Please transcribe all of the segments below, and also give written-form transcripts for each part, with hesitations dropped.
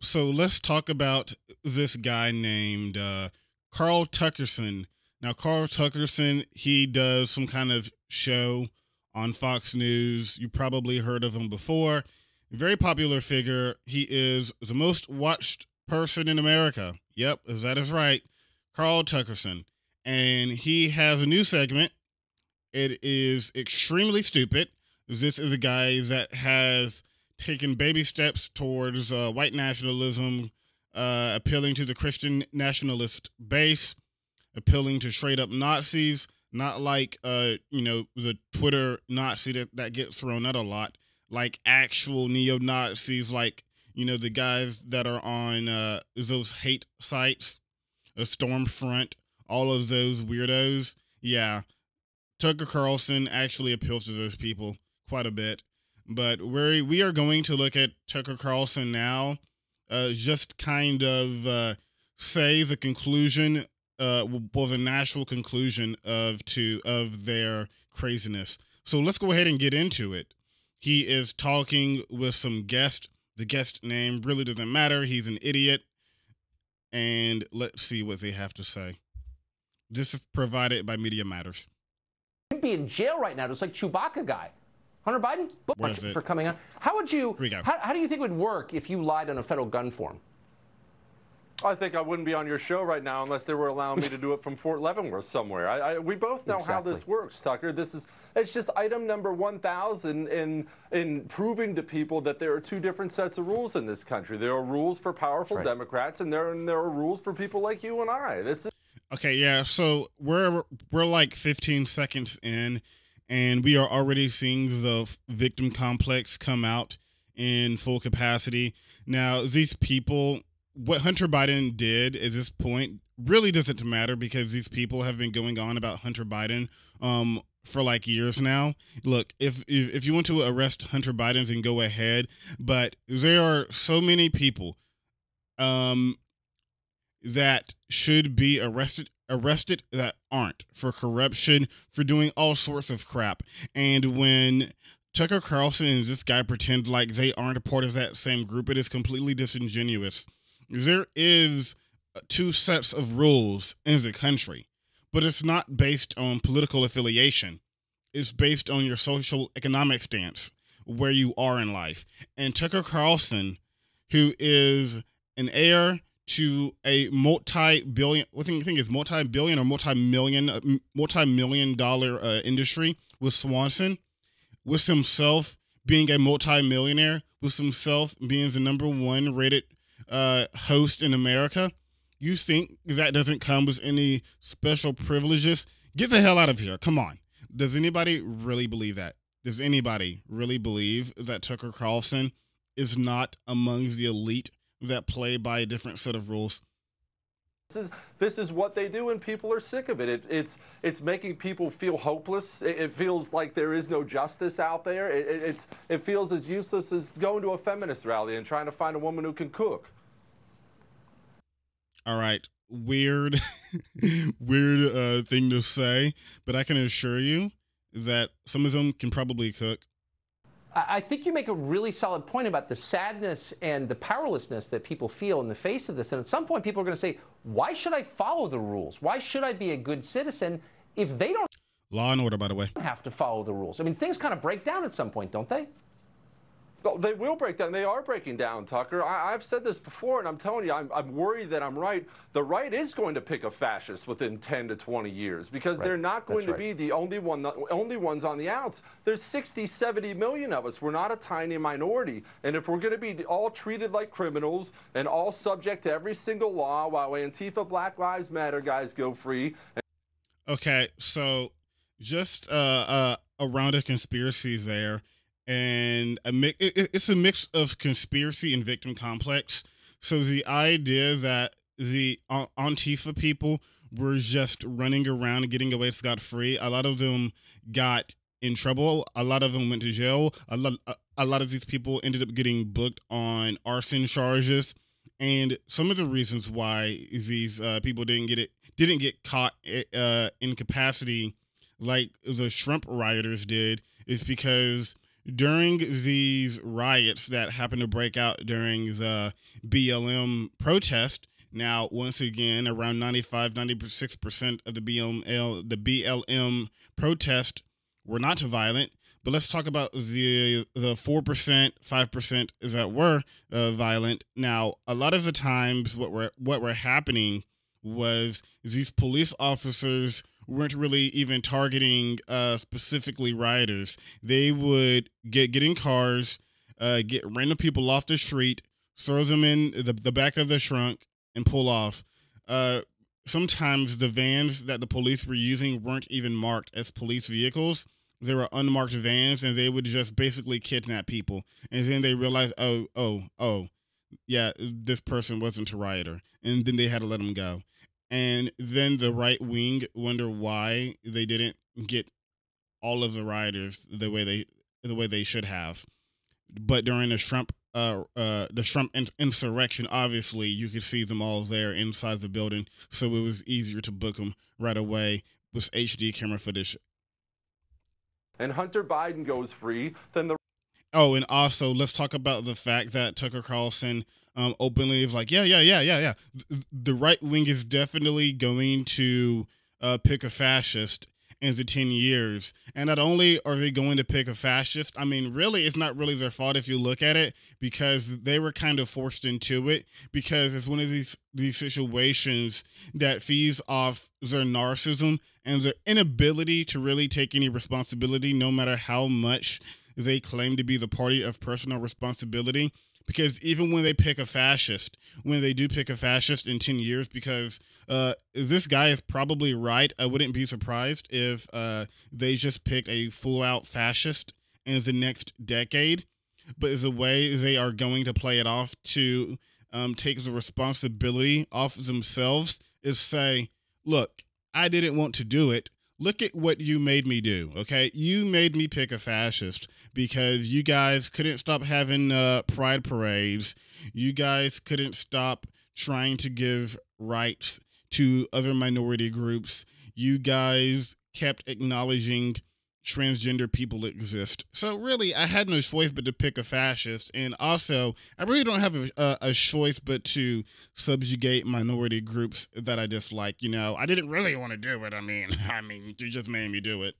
So let's talk about this guy named Carl Tuckerson. Now, Carl Tuckerson, he does some kind of show on Fox News. You probably heard of him before. Very popular figure. He is the most watched person in America. Yep, that is right. Carl Tuckerson. And he has a new segment. It is extremely stupid. This is a guy that has taken baby steps towards white nationalism, appealing to the Christian nationalist base, appealing to straight up Nazis, not like, the Twitter Nazi that gets thrown out a lot, like actual neo-Nazis, like, the guys that are on those hate sites, a Stormfront, all of those weirdos. Yeah, Tucker Carlson actually appeals to those people quite a bit. But we are going to look at Tucker Carlson now, just kind of say the conclusion, the natural conclusion of their craziness. So let's go ahead and get into it. He is talking with some guest. The guest name really doesn't matter. He's an idiot. And let's see what they have to say. This is provided by Media Matters. He'd be in jail right now, just like Chewbacca guy. Hunter Biden, bookmark for coming on. How would you? How do you think it would work if you lied on a federal gun form? I think I wouldn't be on your show right now unless they were allowing me to do it from Fort Leavenworth somewhere. We both know how this works, Tucker. It's just item number 1,000 in proving to people that there are two different sets of rules in this country. There are rules for powerful Democrats, and there are rules for people like you and I. Okay, yeah. So we're like 15 seconds in, and we are already seeing the victim complex come out in full capacity. Now, these people, what Hunter Biden did at this point really doesn't matter, because these people have been going on about Hunter Biden for like years now. Look, if you want to arrest Hunter Biden, then go ahead. But there are so many people that should be arrested that aren't, for corruption, for doing all sorts of crap. And when Tucker Carlson and this guy pretend like they aren't a part of that same group, it is completely disingenuous. There is two sets of rules in the country, but it's not based on political affiliation. It's based on your social economic stance, where you are in life. And Tucker Carlson, who is an heir to a multi-billion, I think it's multi-billion or multi-million dollar industry with Swanson, with himself being a multi-millionaire, with himself being the #1 rated host in America. You think that doesn't come with any special privileges? Get the hell out of here. Come on. Does anybody really believe that? Does anybody really believe that Tucker Carlson is not amongst the elite that play by a different set of rules? This is what they do, and people are sick of it. It's making people feel hopeless. It feels like there is no justice out there. It feels as useless as going to a feminist rally and trying to find a woman who can cook. All right, weird, weird thing to say, but I can assure you that some of them can probably cook. I think you make a really solid point about the sadness and the powerlessness that people feel in the face of this. And at some point, people are going to say, why should I follow the rules? Why should I be a good citizen if they don't? Law and order, by the way. Have to follow the rules. I mean, things kind of break down at some point, don't they? Well, they will break down. They are breaking down, Tucker. I've said this before, and I'm telling you, I'm worried that I'm right. The right is going to pick a fascist within 10 to 20 years, because they're not going to be the only ones on the outs. There's 60, 70 million of us. We're not a tiny minority. And if we're going to be all treated like criminals and all subject to every single law while Antifa, Black Lives Matter guys go free. Okay, so just a round of conspiracies there. And it's a mix of conspiracy and victim complex. So the idea that the Antifa people were just running around and getting away scot-free, a lot of them got in trouble. A lot of them went to jail. A lot of these people ended up getting booked on arson charges. And some of the reasons why these people didn't get caught in capacity like the shrimp rioters did is because during these riots that happened to break out during the BLM protest. Now, once again, around 96% of the BLM protest were not violent. But let's talk about the 4%, 5% that were violent. Now, a lot of the times, what were happening was these police officers weren't really even targeting specifically rioters. They would get in cars, get random people off the street, throw them in the back of the trunk, and pull off. Sometimes the vans that the police were using weren't even marked as police vehicles. They were unmarked vans, and they would just basically kidnap people. And then they realized, oh, yeah, this person wasn't a rioter. And then they had to let them go. And then the right wing wonder why they didn't get all of the rioters the way they should have. But during the Trump insurrection, obviously you could see them all there inside the building, so it was easier to book them right away with HD camera footage. And Hunter Biden goes free, then the... Oh, and also let's talk about the fact that Tucker Carlson openly is like, yeah. The right wing is definitely going to pick a fascist in the 10 years. And not only are they going to pick a fascist, I mean, really, it's not really their fault if you look at it, because they were kind of forced into it, because it's one of these situations that feeds off their narcissism and their inability to really take any responsibility, no matter how much they claim to be the party of personal responsibility. Because even when they pick a fascist, when they do pick a fascist in 10 years, because this guy is probably right. I wouldn't be surprised if they just picked a full-out fascist in the next decade. But as a way they are going to play it off to take the responsibility off themselves is say, look, I didn't want to do it. Look at what you made me do, okay? You made me pick a fascist because you guys couldn't stop having pride parades. You guys couldn't stop trying to give rights to other minority groups. You guys kept acknowledging transgender people exist. So really, I had no choice but to pick a fascist. And also, I really don't have a choice but to subjugate minority groups that I dislike. You know, I didn't really want to do it. I mean, you just made me do it.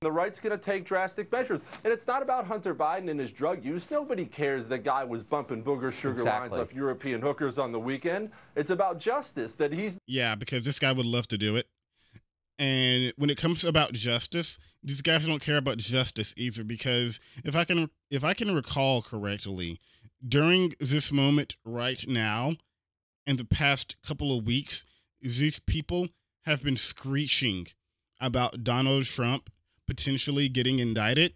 The right's going to take drastic measures. And it's not about Hunter Biden and his drug use. Nobody cares the guy was bumping booger sugar lines off European hookers on the weekend. It's about justice, that he's... Yeah, because this guy would love to do it. And when it comes about justice, these guys don't care about justice either, because if I can recall correctly, during this moment right now, in the past couple of weeks, these people have been screeching about Donald Trump potentially getting indicted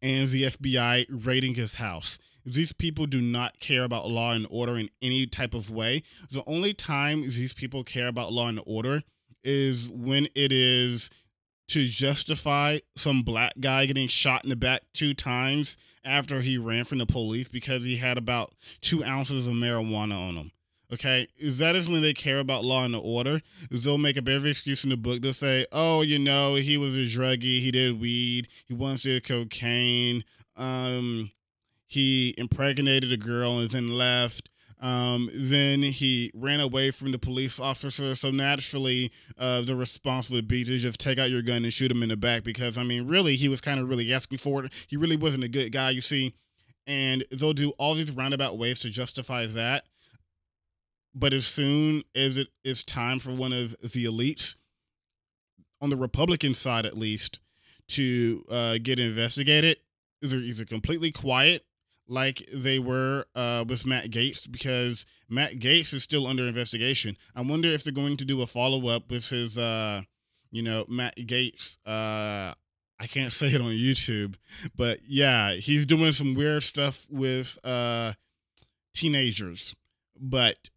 and the FBI raiding his house. These people do not care about law and order in any type of way. The only time these people care about law and order is when it is to justify some black guy getting shot in the back 2 times after he ran from the police because he had about 2 ounces of marijuana on him. Okay, that is when they care about law and order. They'll make up every excuse in the book. They'll say, oh, you know, he was a druggie, he did weed, he once did cocaine, he impregnated a girl and then left. Then he ran away from the police officer. So naturally, the response would be to just take out your gun and shoot him in the back, because, I mean, really, he was kind of really asking for it. He really wasn't a good guy, you see. And they'll do all these roundabout ways to justify that. But as soon as it is time for one of the elites, on the Republican side at least, to get investigated, they're either completely quiet, like they were with Matt Gaetz, because Matt Gaetz is still under investigation. I wonder if they're going to do a follow-up with his, Matt Gaetz. I can't say it on YouTube, but yeah, he's doing some weird stuff with teenagers. But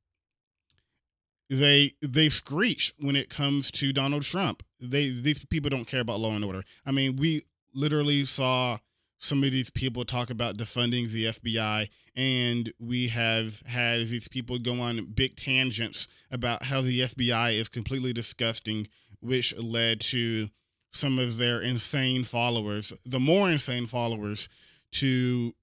they screech when it comes to Donald Trump. These people don't care about law and order. I mean, we literally saw some of these people talk about defunding the FBI, and we have had these people go on big tangents about how the FBI is completely disgusting, which led to some of their insane followers, the more insane followers, to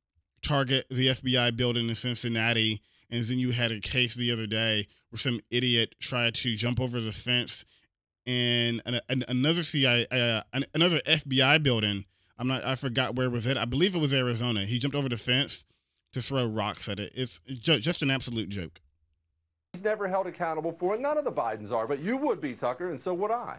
target the FBI building in Cincinnati. And then you had a case the other day where some idiot tried to jump over the fence in another another FBI building. I forgot where it was at. I believe it was Arizona. He jumped over the fence to throw rocks at it. It's just an absolute joke. He's never held accountable for it. None of the Bidens are, but you would be, Tucker, and so would I.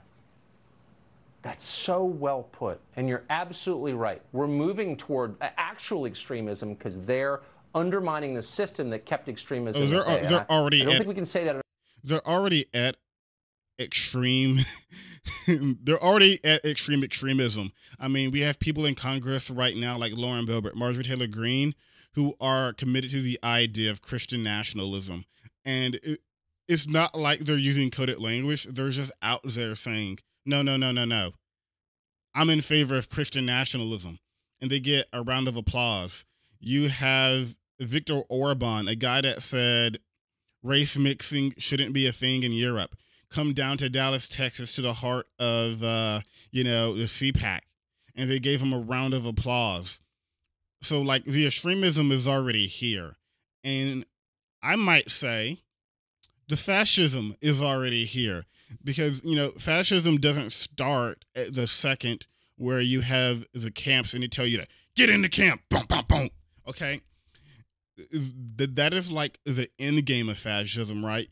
That's so well put, and you're absolutely right. We're moving toward actual extremism because they're undermining the system that kept extremism. Oh, they're already. I don't think we can say that. They're already at extreme. They're already at extreme extremism. I mean, we have people in Congress right now, like Lauren Boebert, Marjorie Taylor Greene, who are committed to the idea of Christian nationalism. And it's not like they're using coded language. They're just out there saying, no. I'm in favor of Christian nationalism. And they get a round of applause. You have Viktor Orban, a guy that said race mixing shouldn't be a thing in Europe, come down to Dallas, Texas, to the heart of, the CPAC. And they gave him a round of applause. So, like, the extremism is already here. And I might say the fascism is already here, because, fascism doesn't start at the second where you have the camps and they tell you to get in the camp. Boom, boom, boom. Okay. That is like the end game of fascism, right?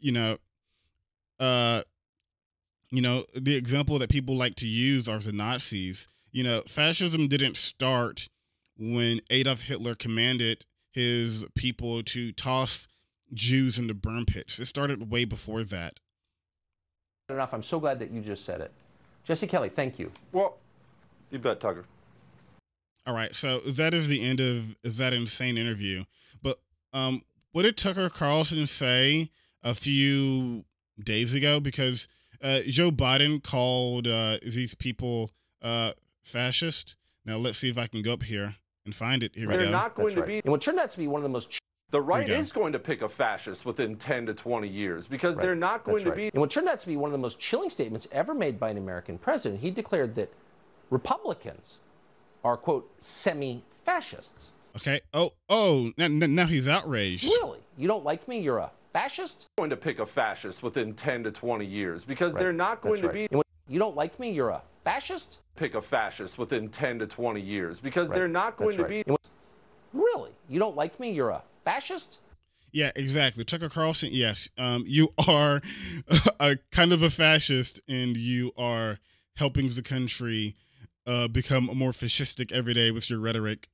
The example that people like to use are the Nazis. Fascism didn't start when Adolf Hitler commanded his people to toss Jews into burn pits. It started way before that. Enough. I'm so glad that you just said it. Jesse Kelly, thank you. Well, you bet, Tucker. All right, so that is the end of that insane interview. But what did Tucker Carlson say a few days ago? Because Joe Biden called these people fascist. Now, let's see if I can go up here and find it. Here we go. They're not going to be. And what turned out to be one of the most... The right is going to pick a fascist within 10 to 20 years because they're not going to be. And what turned out to be one of the most chilling statements ever made by an American president, he declared that Republicans are, quote, semi-fascists. Okay. Oh, now he's outraged. Really? You don't like me? You're a fascist? Going to pick a fascist within 10 to 20 years because they're not going to be. You don't like me? You're a fascist? Pick a fascist within 10 to 20 years because they're not going to be. Really? You don't like me? You're a fascist? Yeah, exactly. Tucker Carlson, yes. You are a kind of a fascist, and you are helping the country become more fascistic every day with your rhetoric.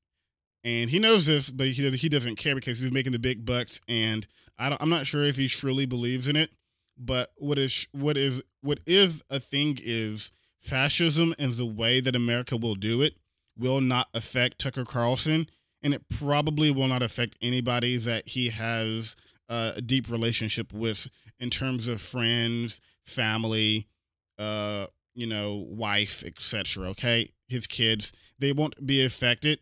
And he knows this, but he doesn't care because he's making the big bucks. And I'm not sure if he truly believes in it. But what is a thing is fascism and the way that America will do it will not affect Tucker Carlson. And it probably will not affect anybody that he has a deep relationship with in terms of friends, family, wife, etc. Okay, his kids, they won't be affected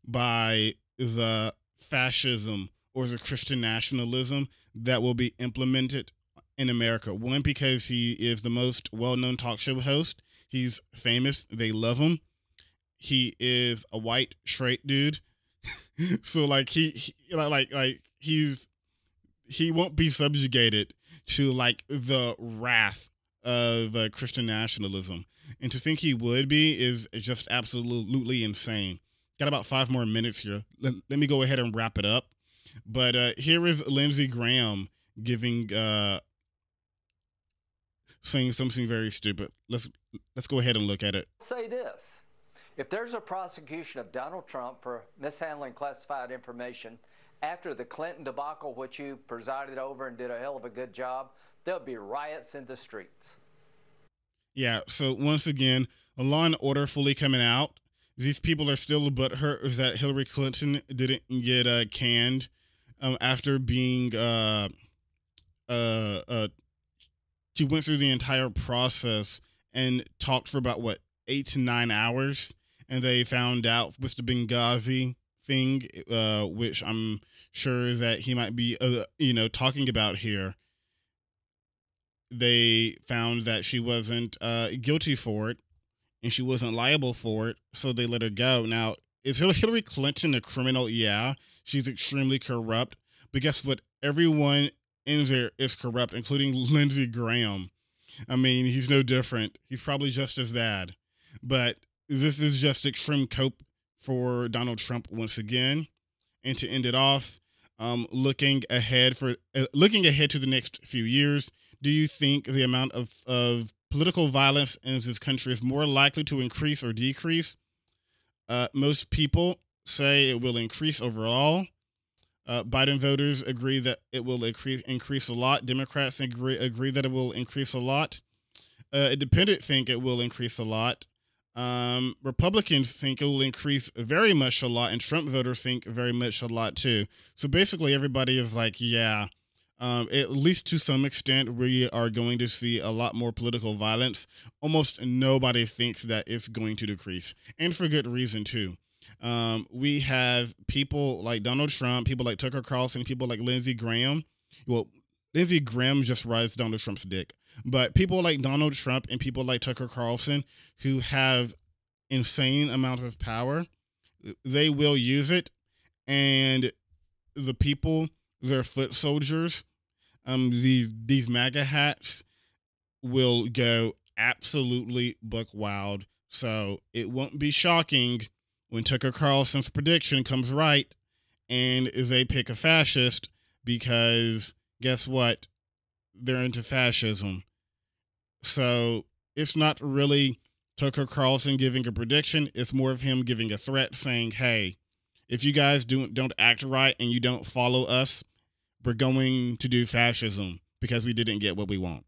by the fascism or the Christian nationalism that will be implemented in America. One, because he is the most well-known talk show host. He's famous. They love him. He is a white, straight dude. So like he won't be subjugated to like the wrath of Christian nationalism, and to think he would be is just absolutely insane. Got about 5 more minutes here. Let me go ahead and wrap it up. But here is Lindsey Graham giving saying something very stupid. Let's go ahead and look at it. Say this. If there's a prosecution of Donald Trump for mishandling classified information after the Clinton debacle, which you presided over and did a hell of a good job, there'll be riots in the streets. Yeah, so once again, a Law and Order fully coming out. These people are still butthurt that Hillary Clinton didn't get canned after being she went through the entire process and talked for about 8 to 9 hours. And they found out with the Benghazi thing, which I'm sure that he might be, talking about here. They found that she wasn't guilty for it, and she wasn't liable for it, so they let her go. Now, is Hillary Clinton a criminal? Yeah, she's extremely corrupt. But guess what? Everyone in there is corrupt, including Lindsey Graham. I mean, he's no different. He's probably just as bad. But this is just extreme cope for Donald Trump once again. And to end it off, looking ahead to the next few years, do you think the amount of political violence in this country is more likely to increase or decrease? Most people say it will increase overall. Biden voters agree that it will increase a lot. Democrats agree that it will increase a lot. Independents think it will increase a lot. Republicans think it will increase very much a lot, and Trump voters think very much a lot too. So basically, everybody is like, yeah, at least to some extent, we are going to see a lot more political violence. Almost nobody thinks that it's going to decrease, and for good reason too. We have people like Donald Trump, people like Tucker Carlson, people like Lindsey Graham. Well, Lindsey Graham just rides Donald Trump's dick. But people like Donald Trump and people like Tucker Carlson who have insane amount of power, they will use it. And the people, their foot soldiers, these MAGA hats will go absolutely buck wild. So it won't be shocking when Tucker Carlson's prediction comes right and they pick a fascist, because guess what? They're into fascism. So it's not really Tucker Carlson giving a prediction. It's more of him giving a threat saying, hey, if you guys don't act right and you don't follow us, we're going to do fascism because we didn't get what we want.